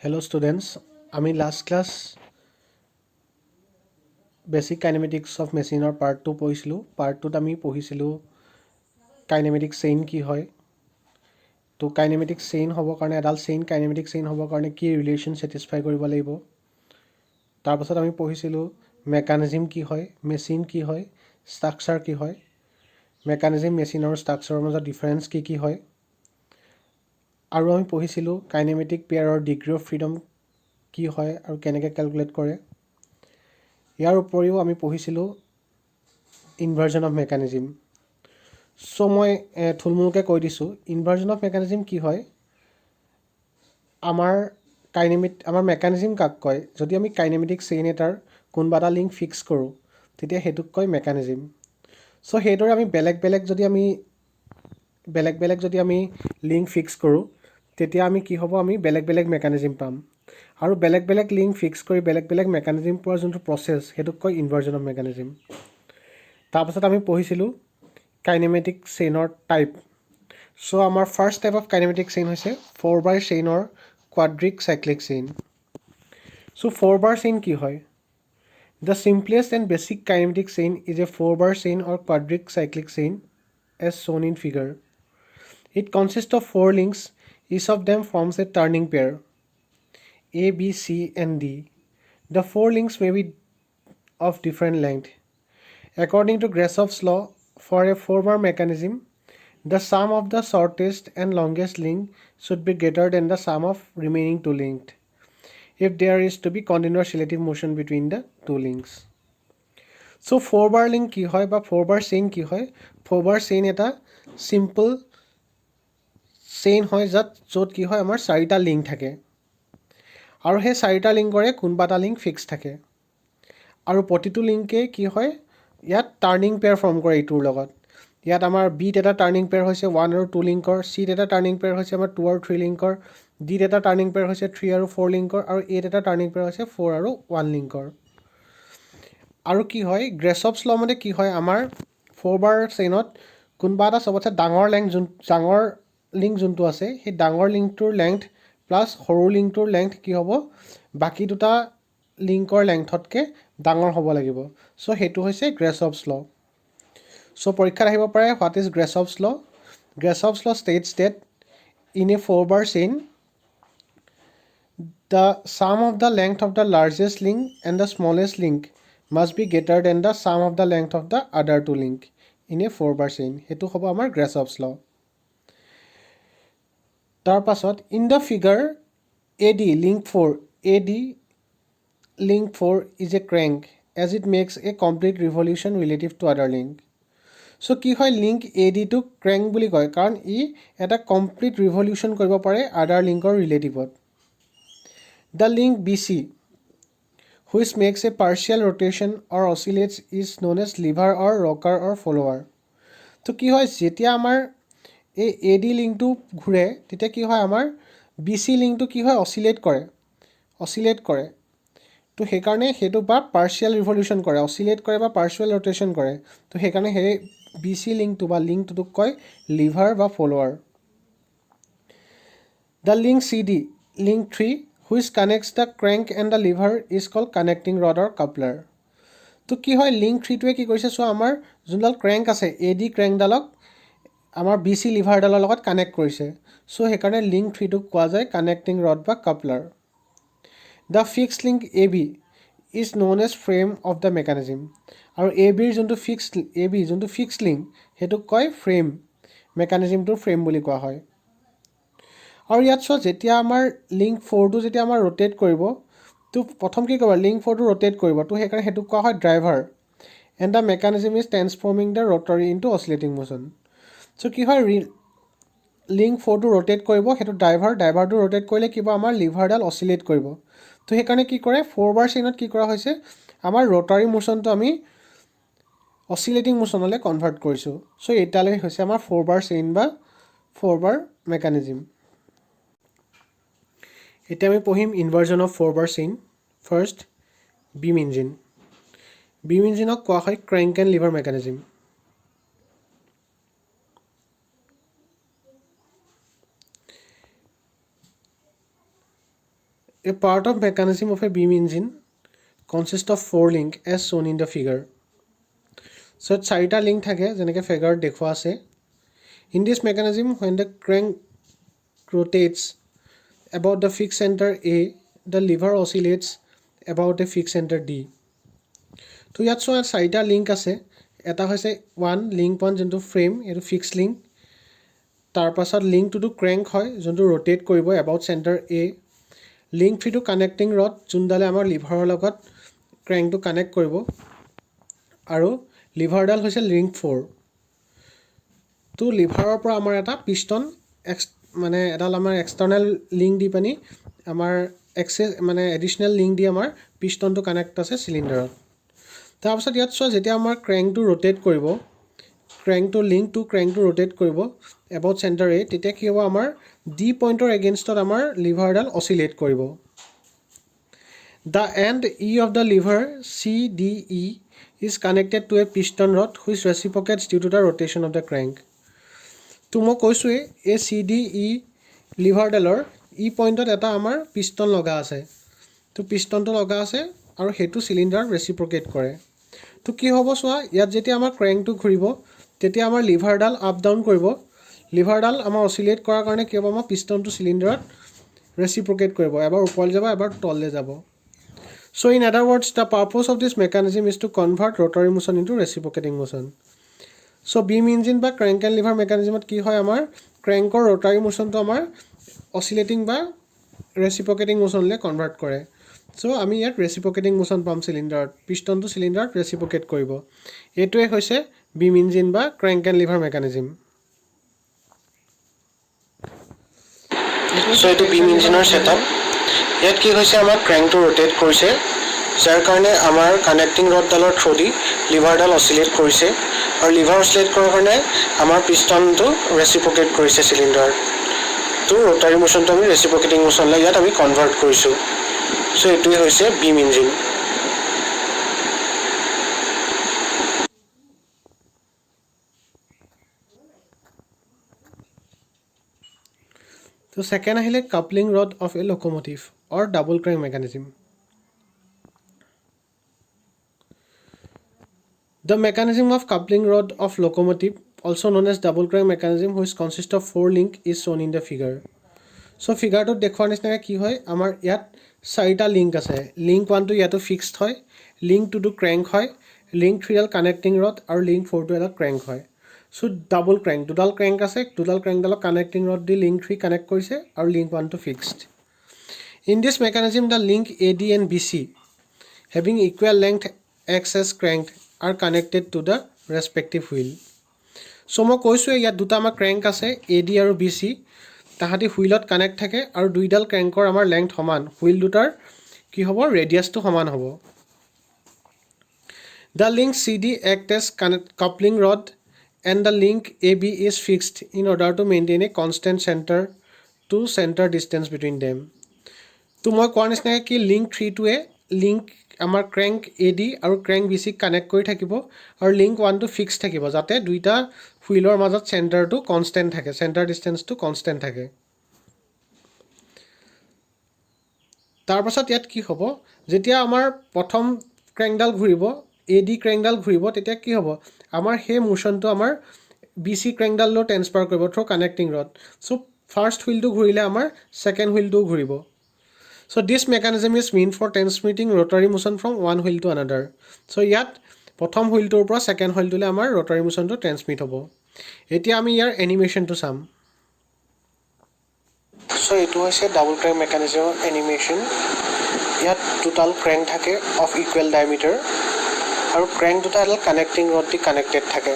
Hello students, আমি last class basic kinematics of machine part 2 পঢ়িছিলোঁ। part 2 আমি পঢ়িছিলোঁ kinematic chain কি হয়। তো kinematic chain হ'বৰ কাৰণে এডাল kinematic chain হ'বৰ কাৰণে কি relation satisfy কৰিব লাগিব। তাৰপাছত আমি পঢ়িছিলোঁ mechanism কি হয়, machine কি হয়, structure কি হয়, mechanism, machine আৰু structure মাজত difference কি হয়। আৰু আমি পঢ়িছিলোঁ kinematic pair degree of freedom কি হয় আৰু কেনেকৈ ক্যালকুলেট কৰে। ইয়াৰ উপৰিও আমি পঢ়িছিলোঁ ইনভাৰ্জন অফ মেকানিজম। চ' মই থুলমূলকৈ কৈ দিছোঁ ইনভাৰ্জন অফ মেকানিজম কি হয়। আমাৰ মেকানিজম কাক কয়, যদি আমি কাইনেমেটিক চেইন এটাৰ কোনোবা এটা লিংক ফিক্স কৰোঁ তেতিয়া সেইটোক কয় মেকানিজম। চ' সেইদৰে আমি বেলেগ বেলেগ যদি আমি লিংক ফিক্স কৰোঁ তেতিয়া আমি কি হ'ব, আমি বেলেগ বেলেগ মেকানিজম পাম। আৰু বেলেগ লিংক ফিক্স কৰি বেলেগ মেকানিজম পোৱাৰ যোনটো প্ৰচেছ সেইটোক কয় ইনভাৰ্জন অফ মেকানিজম। তাৰপাছত আমি পঢ়িছিলোঁ কাইনেমেটিক চেইনৰ টাইপ। চ' আমাৰ first type of kinematic chain হৈছে 4x চেইনৰ কোৱাড্ৰিক চাইক্লিক চেইন। চ' 4x চেইন কি হয়? The simplest and basic kinematic chain is a 4x chain or quadric cyclic chain as shown in figure. It consists of 4 links, each of them forms a turning pair A, B, C and D. The 4 links may be of different length. According to Grashoff's law, for a 4-bar mechanism, the sum of the shortest and longest link should be greater than the sum of remaining 2 links if there is to be continuous relative motion between the 2 links. So 4-bar link কি হয় বা 4-bar chain কি হয়? 4-bar chain এটা simple chain হয় য'ত কি হয় আমাৰ 4টা লিংক থাকে আৰু সেই 4টা লিংকৰে কোনোবা এটা লিংক ফিক্স থাকে আৰু প্ৰতিটো লিংকে কি হয় ইয়াত টাৰ্নিং পেয়াৰ ফৰ্ম কৰে ইটোৰ লগত। ইয়াত আমাৰ বিত এটা টাৰ্নিং পেয়াৰ হৈছে 1 আৰু 2 লিংকৰ, চিত এটা টাৰ্নিং পেয়াৰ হৈছে আমাৰ 2 আৰু 3 লিংকৰ, ডিত এটা টাৰ্নিং পেয়াৰ হৈছে 3 আৰু 4 লিংকৰ আৰু এত এটা টাৰ্নিং পেয়াৰ হৈছে 4 আৰু 1 লিংকৰ। আৰু কি হয় গ্ৰেছফছ ল মতে কি হয়, আমাৰ 4-bar চেইনত কোনোবা এটা চবতছে ডাঙৰ লিংক যোনটো আছে সেই ডাঙৰ লিংকটোৰ লেংথ প্লাছ সৰু লিংকটোৰ লেংথ কি হ'ব, বাকী দুটা লিংকৰ লেংথতকৈ ডাঙৰ হ'ব লাগিব। চ' সেইটো হৈছে গ্ৰেছফছ ল। চ' পৰীক্ষাত আহিব পাৰে হোৱাট ইজ গ্ৰেছফছ ল। গ্ৰেছফছ ল states date in a 4-bar chain the sum of the length of the largest link and the smallest link must be greater than the sum of the length of the other 2 link in a 4-bar chain. সেইটো হ'ব আমাৰ গ্ৰেছফছ ল। তাৰ পাছত in the figure AD link 4 is a crank as it makes a complete revolution relative to other link. চ' কি হয় link AD টোক crank বুলি কয় কাৰণ ই এটা কমপ্লিট ৰিভলিউশ্যন কৰিব পাৰে আদাৰ লিংকৰ ৰিলেটিভত। The link BC, which makes a partial rotation or oscillates, is known as lever or rocker or follower. তো কি হয় যেতিয়া আমাৰ এই AD লিংকটো ঘূৰে তেতিয়া কি হয় আমাৰ BC লিংকটো কি হয় অচিলেট কৰে। তো সেইকাৰণে সেইটো বা পাৰ্চিয়েল ৰিভলিউশ্যন কৰে, অচিলেট কৰে বা পাৰ্চিয়েল ৰ'টেশ্যন কৰে। তো সেইকাৰণে সেই BC লিংকটো বা লিংকটোক কয় লিভাৰ বা flower. The link CD, link 3, which connects the crank and the lever is called connecting rod or coupler. তো কি হয় লিংক 3টোৱে কি কৰিছে, চ' আমাৰ যোনডাল ক্ৰেংক আছে AD ক্ৰেংকডালক আমাৰ BC লিভাৰডালৰ লগত কানেক্ট কৰিছে। চ' সেইকাৰণে লিংক 3টোক কোৱা যায় কানেক্টিং ৰড বা কাপলাৰ। The fixed link AB is known as frame of the mechanism. আৰু AB যোনটো ফিক্সড লিংক সেইটোক কয় ফ্ৰেম, মেকানিজমটোৰ ফ্ৰেম বুলি কোৱা হয়। আৰু ইয়াত চোৱা যেতিয়া আমাৰ লিংক 4টো যেতিয়া আমাৰ ৰোটেট কৰিব, তো প্ৰথম কি কৰিব লিংক 4টো ৰোটেট কৰিব, তো সেইকাৰণে সেইটোক কোৱা হয় driver and the mechanism is transforming the rotary into oscillating motion. So' কি হয় লিংক 4টো ৰোটেট কৰিব, সেইটো ড্ৰাইভাৰটো ৰোটেট কৰিলে কিবা আমাৰ লিভাৰডাল অচিলেট কৰিব। তো সেইকাৰণে কি কৰে 4-bar চেইনত কি কৰা হৈছে আমাৰ ৰটাৰী মোশ্যনটো আমি অচিলেটিং মোশ্যনলৈ কনভাৰ্ট কৰিছোঁ। চ' এতিয়ালৈ হৈছে আমাৰ 4-bar চেইন বা 4-bar মেকানিজম। এতিয়া আমি পঢ়িম inversion of 4-bar chain. First beam engine. Beam ইঞ্জিনক কোৱা হয় crank and lever mechanism. A part of mechanism of a beam engine consists of 4 links as shown in the figure. So 4টা link থাকে যেনেকৈ ফিগাৰত দেখুৱা আছে. In this mechanism, when the crank rotates about the fixed center A, the lever oscillates about a fixed center D. তো ইয়াত চোৱা 4টা link আছে. এটা হৈছে লিংক 1 যোনটো ফ্ৰেম, এইটো ফিক্স লিংক. তাৰপাছত লিংক 2টো ক্ৰেংক হয় যোনটো ৰোটেট কৰিব এবাউট চেণ্টাৰ এ. লিংক 3টো কানেক্টিং ৰড যোনডালে আমাৰ লিভাৰৰ লগত ক্ৰেংকটো কানেক্ট কৰিব. আৰু লিভাৰডাল হৈছে লিংক 4. তো লিভাৰৰ পৰা আমাৰ এটা পিষ্টন মানে এডাল আমাৰ এক্সটাৰ্নেল লিংক দি পানি আমাৰ এডিশ্যনেল লিংক দি আমাৰ পিষ্টনটো কানেক্ট আছে চিলিণ্ডাৰত. তাৰপাছত ইয়াত চোৱা যেতিয়া আমাৰ ক্ৰেংকটো ৰোটেট কৰিব, ক্ৰেংকটো ৰোটেট কৰিব এবাউট চেণ্টাৰ এ, তেতিয়া কি হ'ব আমাৰ ডি পইণ্টৰ এগেইনষ্টত আমাৰ লিভাৰডাল অচিলেট কৰিব. The and E of the liver CDE is connected to a piston rod which reciprocates due to the rotation of the crank. তো মই কৈছোঁৱেই এই CDE লিভাৰডালৰ ই পইণ্টত এটা আমাৰ পিষ্টন লগা আছে. তো পিষ্টনটো লগা আছে আৰু সেইটো চিলিণ্ডাৰত ৰেচিপ্ৰকেট কৰে. তো কি হ'ব চোৱা, ইয়াত যেতিয়া আমাৰ ক্ৰেংকটো ঘূৰিব তেতিয়া আমাৰ লিভাৰডাল আপ ডাউন কৰিব. লিভাৰডাল আমাৰ অচিলেট কৰাৰ কাৰণে কি হ'ব, আমাৰ পিষ্টনটো চিলিণ্ডাৰত ৰেচিপ্ৰকেট কৰিব, এবাৰ ওপৰলৈ যাব এবাৰ তললৈ যাব. So in other words, the purpose of this mechanism is to convert rotary motion into reciprocating motion. So beam engine বা crank and lever mechanism কি হয়, আমাৰ ক্ৰেংকৰ rotary motionটো আমাৰ oscillating বা reciprocating motionলৈ কনভাৰ্ট কৰে. So আমি ইয়াত reciprocating motion পাম চিলিণ্ডাৰত, পিষ্টনটো চিলিণ্ডাৰত reciprocate কৰিব. এইটোৱে হৈছে beam engine বা crank and lever mechanism. So এইটো beam engineৰ setup. ইয়াত কি হৈছে, আমাৰ ক্ৰেংকটো ৰোটেট কৰিছে যাৰ কাৰণে আমাৰ কানেক্টিং ৰডডালৰ থ্ৰুদি লিভাৰডাল অচিলেট কৰিছে আৰু লিভাৰ অচিলেট কৰাৰ কাৰণে আমাৰ পিষ্টনটো ৰেচিপ্ৰকেট কৰিছে চিলিণ্ডাৰত. তো ৰোটাৰী মোশ্যনটো আমি ৰেচিপ্ৰকেটিং মোশ্যনলৈ ইয়াত আমি কনভাৰ্ট কৰিছোঁ. চ' এইটোৱে হৈছে বিম ইঞ্জিন. তো ছেকেণ্ড আহিলে coupling rod of a locomotive or double crank mechanism. The mechanism of coupling rod of locomotive, also known as double crank mechanism, which consists of 4 links, is shown in the figure. So figure to দেখুৱাৰ নিচিনাকৈ কি হয়, আমাৰ ইয়াত 4টা link আছে. Link 1টো ইয়াতো fixed হয়, লিংক 2টো ক্ৰেংক হয়, লিংক 3ডাল কানেক্টিং ৰড আৰু লিংক 4টো এটা ক্ৰেংক হয়. চ' ডাবল ক্ৰেংক, দুডাল ক্ৰেংক আছে, দুডাল ক্ৰেংকডালক কানেক্টিং ৰড দি লিংক 3 কানেক্ট কৰিছে আৰু লিংক 1টো fixed. In this mechanism, the link AD and BC, having equal length X as cranked, are connected to the respective wheel. So মই কৈছোঁ ইয়াত দুটা আমাৰ ক্ৰেংক আছে AD আৰু BC, তাহাঁতি হুইলত কানেক্ট থাকে আৰু দুইডাল ক্ৰেংকৰ আমাৰ লেংথ সমান, হুইল দুটাৰ কি হ'ব, ৰেডিয়াছটো সমান হ'ব. The link CD act as coupling rod and the link AB is fixed in order to maintain a constant center to center distance between them. তো মই কোৱাৰ নিচিনাকৈ কি লিংক 3টোৱে লিংক আমাৰ ক্ৰেংক AD আৰু ক্ৰেংক BC কানেক্ট কৰি থাকিব আৰু লিংক 1টো ফিক্স থাকিব যাতে দুইটা হুইলৰ মাজত চেণ্টাৰটো কনষ্টেণ্ট থাকে, চেণ্টাৰ ডিষ্টেঞ্চটো কনষ্টেণ্ট থাকে. তাৰপাছত ইয়াত কি হ'ব, যেতিয়া আমাৰ প্ৰথম ক্ৰেংকডাল ঘূৰিব, AD ক্ৰেংকডাল ঘূৰিব, তেতিয়া কি হ'ব, আমাৰ সেই মোশ্যনটো আমাৰ BC ক্ৰেংকডাললৈ ট্ৰেন্সফাৰ কৰিব থ্ৰু কানেক্টিং ৰড. চ' ফাৰ্ষ্ট হুইলটো ঘূৰিলে আমাৰ ছেকেণ্ড হুইলটোও ঘূৰিব. So this mechanism is meant for transmitting rotary motion from one wheel to another. So ইয়াত প্ৰথম হুইলটোৰ পৰা ছেকেণ্ড হুইলটোলৈ আমাৰ ৰটাৰী মোশ্যনটো ট্ৰেন্সমিট হ'ব. এতিয়া আমি ইয়াৰ এনিমেশ্যনটো চাম. চ' এইটো হৈছে ডাবল ক্ৰেংক মেকানিজমৰ এনিমেশ্যন. ইয়াত দুডাল ক্ৰেংক থাকে অফ ইকুৱেল ডায়মিটাৰ আৰু ক্ৰেংক দুটা এডাল কানেক্টিং ৰড দি কানেক্টেড থাকে.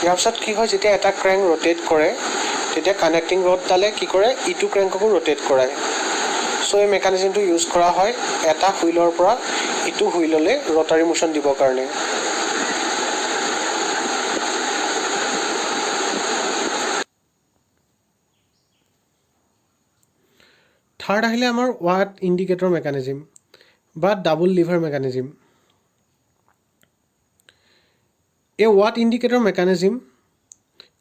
ইয়াৰ পিছত কি হয়, যেতিয়া এটা ক্ৰেংক ৰোটেট কৰে তেতিয়া কানেক্টিং ৰডডালে কি কৰে, ইটো ক্ৰেংককো ৰোটেট কৰায়. চ' এই মেকানিজমটো ইউজ কৰা হয় এটা হুইলৰ পৰা ইটো হুইললৈ ৰটাৰী মোশ্যন দিবৰ কাৰণে. থাৰ্ড আহিলে আমাৰ ৱাট ইণ্ডিকেটৰ মেকানিজম বা ডাবল লিভাৰ মেকানিজম. এই watt indicator mechanism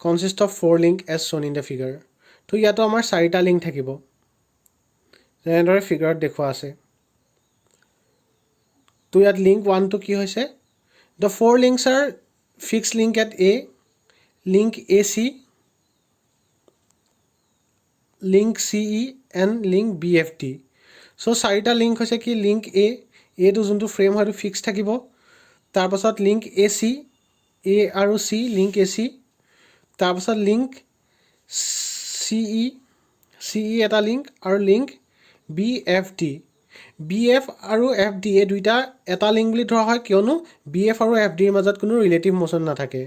consist of 4 link as shown in the figure. তো ইয়াতো আমাৰ 4টা লিংক থাকিব. যেনেদৰে ফিগাৰত দেখুওৱা আছে তো ইয়াত লিংক 1 টো কি হৈছে the four links are fixed link at A link AC link CE and link BFD so চাৰিটা লিংক হৈছে কি লিংক A টো যোনটো ফ্ৰেম হয়টো ফিক্স থাকিব তাৰপাছত লিংক AC A আৰু C লিংক AC তাৰপাছত লিংক CE এটা লিংক আৰু লিংক BFD BF আৰু FD এই দুইটা এটা লিংক বুলি ধৰা হয় কিয়নো BF আৰু FD ৰ মাজত কোনো ৰিলেটিভ মোশন নাথাকে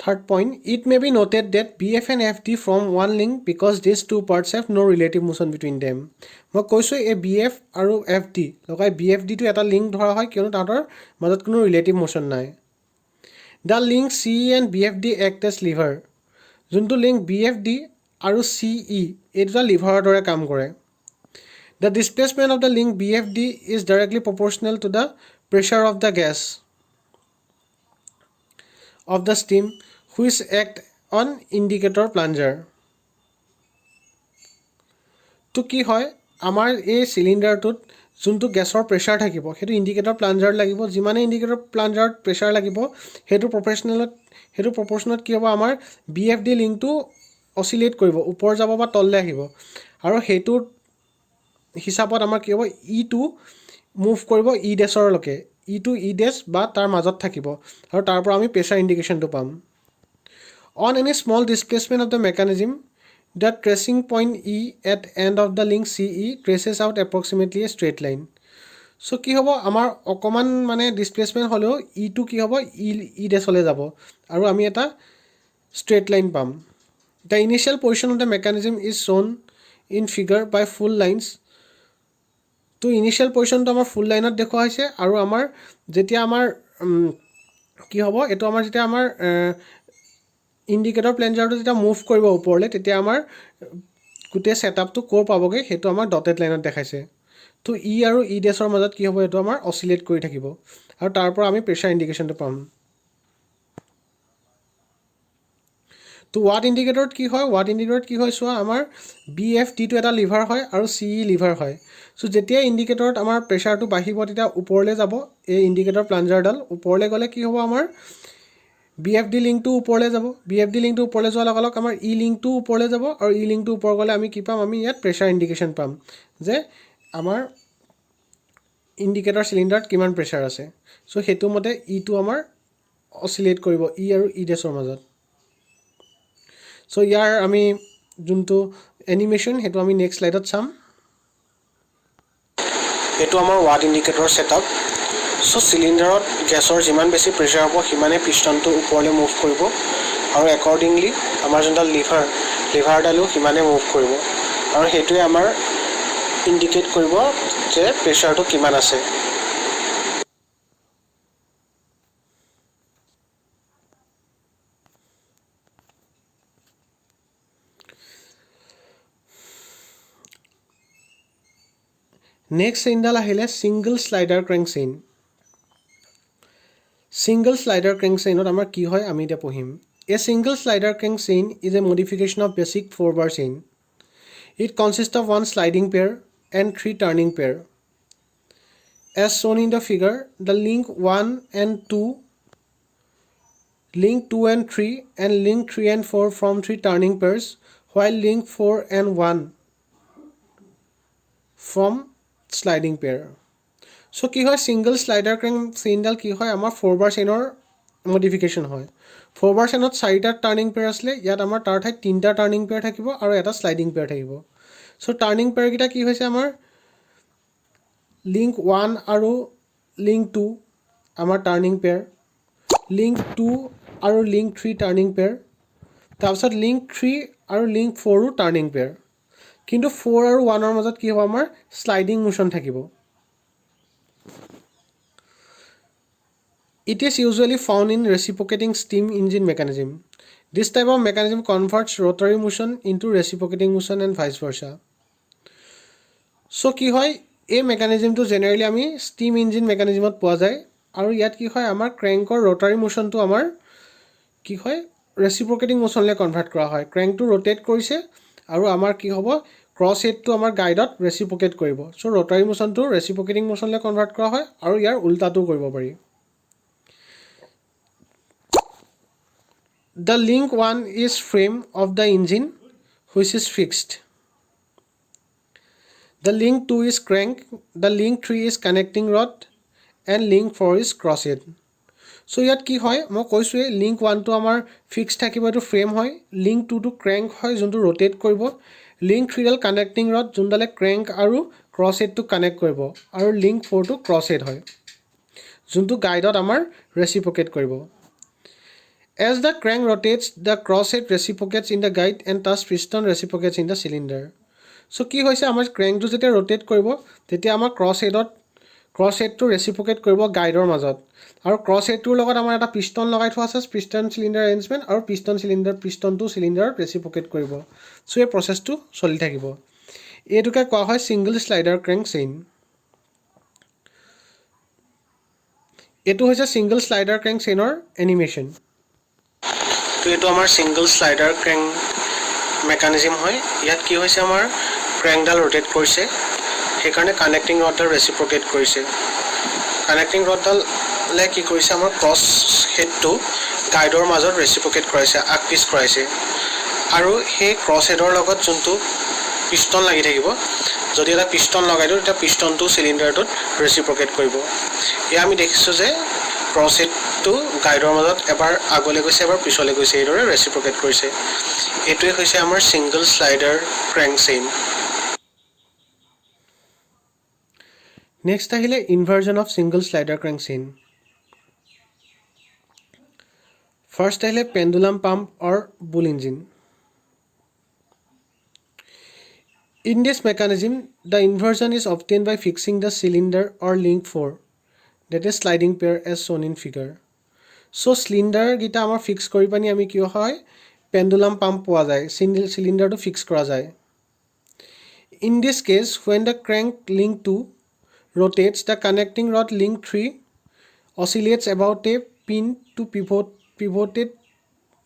Third point, it may be noted that BF and FD form one link because these two parts have no relative motion between them. মই কৈছোঁ এই BF আৰু FD লগাই BFD টো এটা লিংক ধৰা হয় কিয়নো তাহাঁতৰ মাজত কোনো ৰিলেটিভ মোশন নাই The link CE and BFD act as lever. যোনটো লিংক BFD আৰু CE এই দুটা লিভাৰৰ দৰে কাম কৰে The displacement of the link BFD is directly proportional to the pressure of the gas of the steam which act on indicator plunger. তো কি হয় আমাৰ এই সিলিন্ডাৰটোত যোনটো গ্যাসৰ প্ৰেসাৰ থাকিব সেইটো ইন্ডিকেটৰ প্লাঞ্জাৰ লাগিব যিমানে ইন্ডিকেটৰ প্লাঞ্জাৰত প্ৰেসাৰ লাগিব সেইটো প্ৰপৰ্শনত কি হ'ব আমাৰ BFD লিংকটো অসিলেট কৰিব ওপৰ যাব বা তললে আহিব আৰু সেইটো হিচাপত আমাৰ কি হ'ব E2 মুভ কৰিব E ডেছৰ লকে E2 E ডেছ বা তাৰ মাজত থাকিব আৰু তাৰ পৰা আমি প্ৰেসাৰ ইন্ডিকেশনটো পাম On any small displacement of the mechanism, the tracing point E at end of the link CE traces out approximately a straight line. So কি হ'ব আমাৰ অকমান মানে ডিসপ্লেসমেন্ট হলেও E2 কি হ'ব E ডেছলে যাব আৰু আমি এটা straight line পাম The initial position of the mechanism is shown in figure by full lines. তো ইনিশিয়াল পজিশনটো আমাৰ ফুল লাইনত দেখুৱা হৈছে আৰু আমাৰ যেতিয়া আমাৰ কি হ'ব এটো আমাৰ যেতিয়া আমাৰ ইন্ডিকেটৰ প্লেঞ্জাৰটো যেতিয়া মুভ কৰিব ওপৰলে তেতিয়া আমাৰ গুটে সেটআপটো কোৰ পাবগে হেতু আমাৰ ডটেড লাইনত দেখাইছে তো ই আৰু ই ডেছৰ মাজত কি হ'ব এটো আমাৰ অসিলেট কৰি থাকিব আৰু তাৰ পৰা আমি প্ৰেসাৰ ইন্ডিকেশনটো পাম তো ওয়াট ইন্ডিকেটৰত কি হয় সোৱা আমাৰ BFD টো এটা লিভাৰ হয় আৰু CE লিভাৰ হয় সো যেতিয়া ইন্ডিকেটৰত আমাৰ প্ৰেসাৰটো বাঢ়িব তেতিয়া ওপৰলে যাব এই ইন্ডিকেটৰ প্লাঞ্জাৰডাল ওপৰলে গলে কি হ'ব আমাৰ BFD লিংকটো ওপৰলে যাব BFD লিংকটো ওপৰলে যোৱাৰ লগে লগে আমাৰ E লিংকটো ওপৰলে যাব আৰু E লিংকটো ওপৰ গলে আমি কি পাম আমি ইয়াত প্ৰেসাৰ ইন্ডিকেশন পাম যে আমাৰ ইন্ডিকেটৰ সিলিন্ডাৰত কিমান প্ৰেসাৰ আছে সো হেতু মতে E টো আমাৰ অসিলেট কৰিব E আৰু E ডেছৰ মাজত সো ইয়াৰ আমি যোনটো এনিমেশন হেতু আমি নেক্সট স্লাইডত চাম এটো আমাৰ ওয়াট ইন্ডিকেটৰ সেটআপ সো সিলিন্ডাৰত গ্যাসৰ যিমান বেছি প্ৰেসাৰ হ'ব হিমানে পিস্টনটো ওপৰলে মুভ কৰিব আৰু একৰ্ডিংলি আমাৰ যোনটা লিভাৰডালো হিমানে মুভ কৰিব আৰু হেতুৱে আমাৰ ইন্ডিকেট কৰিব যে প্ৰেসাৰটো কিমান আছে Next চেইনডাল আহিলে single slider crank chain Single slider crank chain আমাৰ কি হয় আমি এটা পঢ়িম A single slider crank chain is a modification of basic 4-bar chain. It consists of one sliding pair and 3 turning pair. As shown in the figure, the link 1 and 2, link 2 and 3 and link 3 and 4 form 3 turning pairs while link 4 and 1 form sliding pair. So কি হয় single slider crank চেইনডাল কি হয় আমাৰ 4-bar চেইনৰ modification হয় 4-bar চেইনত 4টা turning pair আছে ইয়াত আমাৰ তাৰ ঠাইত 3টা টাৰ্নিং পেয়াৰ থাকিব আৰু এটা স্লাইডিং পেয়াৰ থাকিব সো টাৰ্নিং পেয়াৰ কিটা কি হৈছে আমাৰ লিংক 1 আৰু লিংক 2 আমাৰ টাৰ্নিং পেয়াৰ লিংক 2 আৰু লিংক 3 টাৰ্নিং পেয়াৰ তাৰপিছত লিংক 3 আৰু লিংক 4 ও টাৰ্নিং পেয়াৰ কিন্তু 4 আৰু 1 ৰ মাজত কি হ'ব আমাৰ স্লাইডিং মোশন থাকিব It is usually found in reciprocating steam engine mechanism. This type of mechanism converts rotary motion into reciprocating motion and vice versa. So কি হয় এই মেকানিজমটো জেনাৰেলি আমি steam engine mechanismত পোৱা যায় আৰু ইয়াত কি হয় আমাৰ ক্ৰেংকৰ rotary motionটো আমাৰ কি হয় reciprocating motionলৈ কনভাৰ্ট কৰা হয় ক্ৰেংকটো rotate কৰিছে আৰু আমাৰ কি হ'ব ক্ৰছ হেডটো আমাৰ গাইডত ৰেচিপ্ৰকেট কৰিব সো ৰটাৰী মোশনটো ৰেচিপ্ৰকেটিং মোশনলৈ কনভাৰ্ট কৰা হয় আৰু ইয়াৰ উল্টাটো কৰিব পাৰি The link 1 is frame of the engine which is fixed. The link 2 is crank, the link 3 is connecting rod and link 4 is crosshead. So ইয়াত কি হয় মই কৈছো link 1 টো আমাৰ ফিক্স থাকিব এটো ফ্ৰেম হয় link 2 টো crank হয় যোনটো rotate কৰিব link 3 ডাল connecting rod যোনডালে crank আৰু crosshead টো connect কৰিব আৰু link 4 টো crosshead হয় যোনটো গাইডত আমাৰ reciprocate কৰিব As the crank rotates, the crosshead reciprocates in the guide and thus piston reciprocates in the cylinder. So কি হৈছে আমাৰ crankটো যেতিয়া rotate কৰিব তেতিয়া আমাৰ crossheadটো reciprocate কৰিব guideৰ মাজত আৰু crossheadটোৰ লগত আমাৰ এটা piston লগাই থোৱা আছে piston cylinder arrangement আৰু pistonটো cylinder reciprocate কৰিব so এই processটো চলি থাকিব এইটোকে কোৱা হয় single slider crank chain এটো হৈছে single slider crank chainৰ animation তো এটো আমাৰ সিঙ্গল স্লাইডাৰ ক্ৰেং মেকানিজম হয় ইয়াত কি হৈছে আমাৰ ক্ৰেংডাল ৰোটেট কৰিছে সেইকাৰণে কানেক্টিং ৰডডাল ৰেচিপ্ৰকেট কৰিছে কানেক্টিং ৰডডালে কি কৰিছে আমাৰ ক্ৰছ হেডটো গাইডৰ মাজত ৰেচিপ্ৰকেট কৰাইছে আকপিস কৰাইছে আৰু সেই ক্ৰছ হেডৰ লগত যোনটো পিষ্টন লাগি থাকিব যদি এটা পিষ্টন লগাই দিও এটা পিষ্টনটো সিলিন্ডাৰটোত ৰেচিপ্ৰকেট কৰিব ইয়া আমি দেখিছো যে ক্ৰছ হেডটো গাইডৰ মাজত এবাৰ আগলৈ গৈছে এবাৰ পিছলৈ গৈছে এইদৰে ৰেচিপ্ৰকেট কৰিছে এটোই হৈছে আমাৰ single slider crank chain next আহিলে inversion of single slider crank chain first আহিলে pendulum pump or bull engine In this mechanism, the inversion is obtained by fixing the cylinder or link 4, that is sliding pair as shown in figure. So cylinder gita amar fix kori pani ami ki hoy pendulum pump poa jay cylinder to fix kora jay. In this case, when the crank link 2 rotates, the connecting rod link 3 oscillates about a pin to pivoted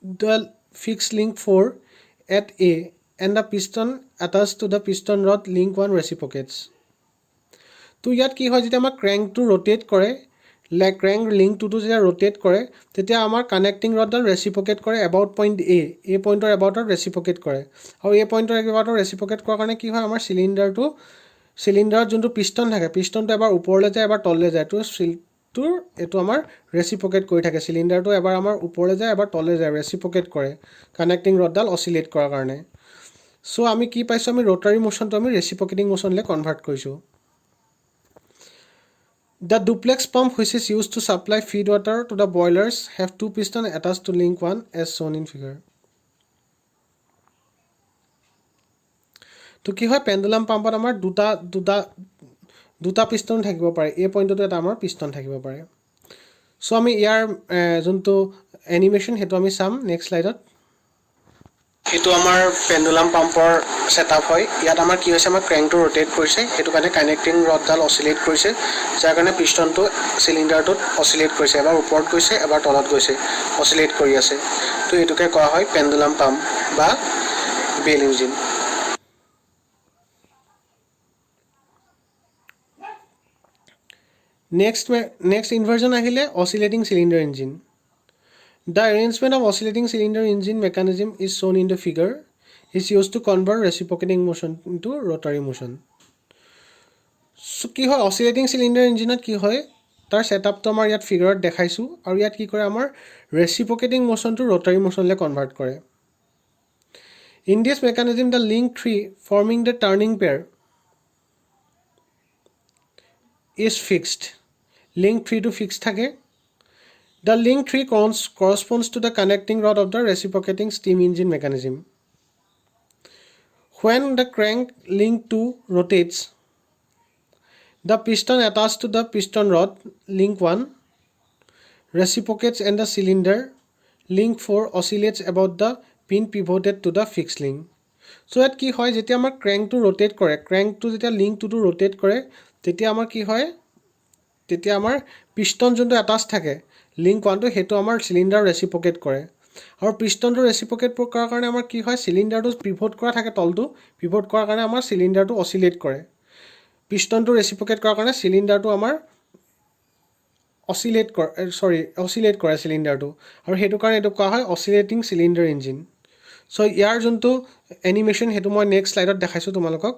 the fixed link 4 at A. And the piston attached to the piston rod link 1 reciprocates. তো ইয়াত কি হয় যেতিয়া আমাৰ ক্ৰেংকটো rotate কৰে crank link 2 টো যেতিয়া rotate কৰে তেতিয়া আমাৰ কানেক্টিং ৰডডাল ৰেচিপ্ৰকেট কৰে এবাউট পইণ্ট এ এই পইণ্টৰ এবাউটত ৰেচিপ্ৰকেট কৰে আৰু এই পইণ্টৰ এবাউটত ৰেচিপ্ৰকেট কৰাৰ কাৰণে কি হয় আমাৰ চিলিন্ডাৰত যোনটো পিষ্টন থাকে পিষ্টনটো এবাৰ ওপৰলৈ যায় এবাৰ তললৈ যায় তো এটো আমাৰ ৰেচিপ্ৰকেট কৰি থাকে চিলিন্ডাৰটো এবাৰ আমাৰ ওপৰলৈ যায় এবাৰ তললৈ যায় ৰেচিপ্ৰকেট কৰে কানেক্টিং ৰডডাল অসিলেট কৰাৰ কাৰণে So আমি কি পাইছো আমি rotary motion to আমি reciprocating motion le convert কৰিছো The duplex pump which is used to supply feed water to the boilers have two pistons attached to link 1 as shown in figure তো কি হয় pendulum পাম্পত আমাৰ দুটা piston থাকিব পাৰে এই পইণ্টটো এটা আমাৰ পিষ্টন থাকিব পাৰে সো আমি ইয়াৰ যোনটো এনিমেশন হেতু আমি চাম নেক্সট স্লাইডত এটো আমাৰ পেন্ডুলাম পাম্পৰ সেটআপ হয় ইয়াত আমাৰ কি হৈছে আমাৰ ক্ৰেংকটো ৰোটেট কৰিছে হেতু কাৰণে কানেক্টিং ৰডডাল অসিলেট কৰিছে যাৰ কাৰণে পিষ্টনটো সিলিন্ডাৰটোত অসিলেট কৰিছে এবাৰ ওপৰত গৈছে এবাৰ তলত গৈছে অসিলেট কৰি আছে তো এটোকে কোৱা হয় পেন্ডুলাম পাম্প বা বেল engine next inversion ahile oscillating cylinder engine The arrangement of oscillating cylinder engine mechanism is shown in the figure is used to convert reciprocating motion into rotary motion. So ki hoy oscillating cylinder engine ki hoy tar setup to amar yat figure dekhaisu aru yat ki kore amar reciprocating motion to rotary motion le convert kore. In this mechanism the link 3 forming the turning pair is fixed. Link 3 to fixed thake The link 3 corresponds to the connecting rod of the reciprocating steam engine mechanism. When the crank link 2 rotates, the piston attached to the piston rod link 1 reciprocates and the cylinder link 4 oscillates about the pin pivoted to the fixed link. So at ki hoy jetia amar crank to rotate kore crank to jetia link 2 to rotate kore tetia amar ki hoy tetia amar piston jonto attached thake link 1 to hetu amar cylinder reciprocate kore আৰু পিষ্টনটো reciprocate কৰাৰ কাৰণে আমাৰ কি হয় চিলিণ্ডাৰটো pivot কৰা থাকে তলটো পিভট কৰাৰ কাৰণে আমাৰ চিলিণ্ডাৰটো অচিলেট কৰে পিষ্টনটো ৰেচিপ্ৰকেট কৰাৰ কাৰণে চিলিণ্ডাৰটো আমাৰ অচিলেট কৰে চিলিণ্ডাৰটো আৰু সেইটো কাৰণে এইটো কোৱা হয় অচিলেটিং চিলিণ্ডাৰ ইঞ্জিন চ' ইয়াৰ যোনটো এনিমেশ্যন সেইটো মই নেক্সট শ্লাইডত দেখাইছোঁ তোমালোকক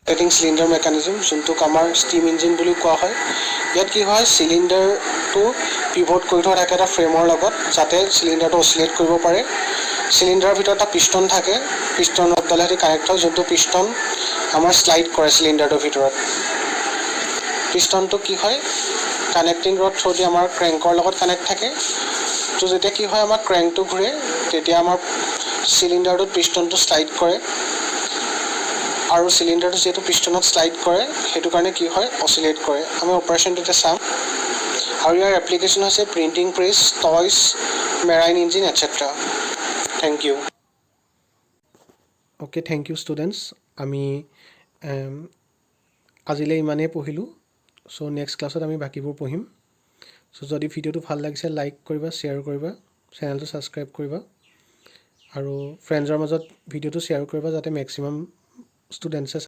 অচিলেটিং চিলিণ্ডাৰ মেকানিজম যোনটোক আমাৰ ষ্টিম ইঞ্জিন বুলি কোৱা হয় ইয়াত কি হয় চিলিণ্ডাৰটো পিভট কৰি থোৱা থাকে এটা ফ্ৰেমৰ লগত যাতে চিলিণ্ডাৰটো অচিলেট কৰিব পাৰে চিলিণ্ডাৰৰ ভিতৰত এটা পিষ্টন থাকে পিষ্টন ৰডডালে সৈতে কানেক্ট হয় যোনটো পিষ্টন আমাৰ শ্লাইড কৰে চিলিণ্ডাৰটোৰ ভিতৰত পিষ্টনটো কি হয় কানেক্টিং ৰড থ্ৰুদি আমাৰ ক্ৰেংকৰ লগত কানেক্ট থাকে তো যেতিয়া কি হয় আমাৰ ক্ৰেংকটো ঘূৰে তেতিয়া আমাৰ চিলিণ্ডাৰটোত পিষ্টনটো শ্লাইড কৰে আৰু চিলিণ্ডাৰটো যিহেতু পিষ্টনত শ্লাইড কৰে সেইটো কাৰণে কি হয় অচিলেট কৰে আমি অপাৰেশ্যনটো এতিয়া চাম আৰু ইয়াৰ এপ্লিকেশ্যন হৈছে printing press toys marine engine etcetera thank you okay thank you students আমি আজিলৈ ইমানেই পঢ়িলোঁ চ' নেক্সট ক্লাছত আমি বাকীবোৰ পঢ়িম চ' যদি ভিডিঅ'টো ভাল লাগিছে লাইক কৰিবা শ্বেয়াৰ কৰিবা চেনেলটো ছাবস্ক্ৰাইব কৰিবা আৰু ফ্ৰেণ্ডছৰ মাজত ভিডিঅ'টো শ্বেয়াৰ কৰিবা যাতে মেক্সিমাম ষ্টুডেণ্টছে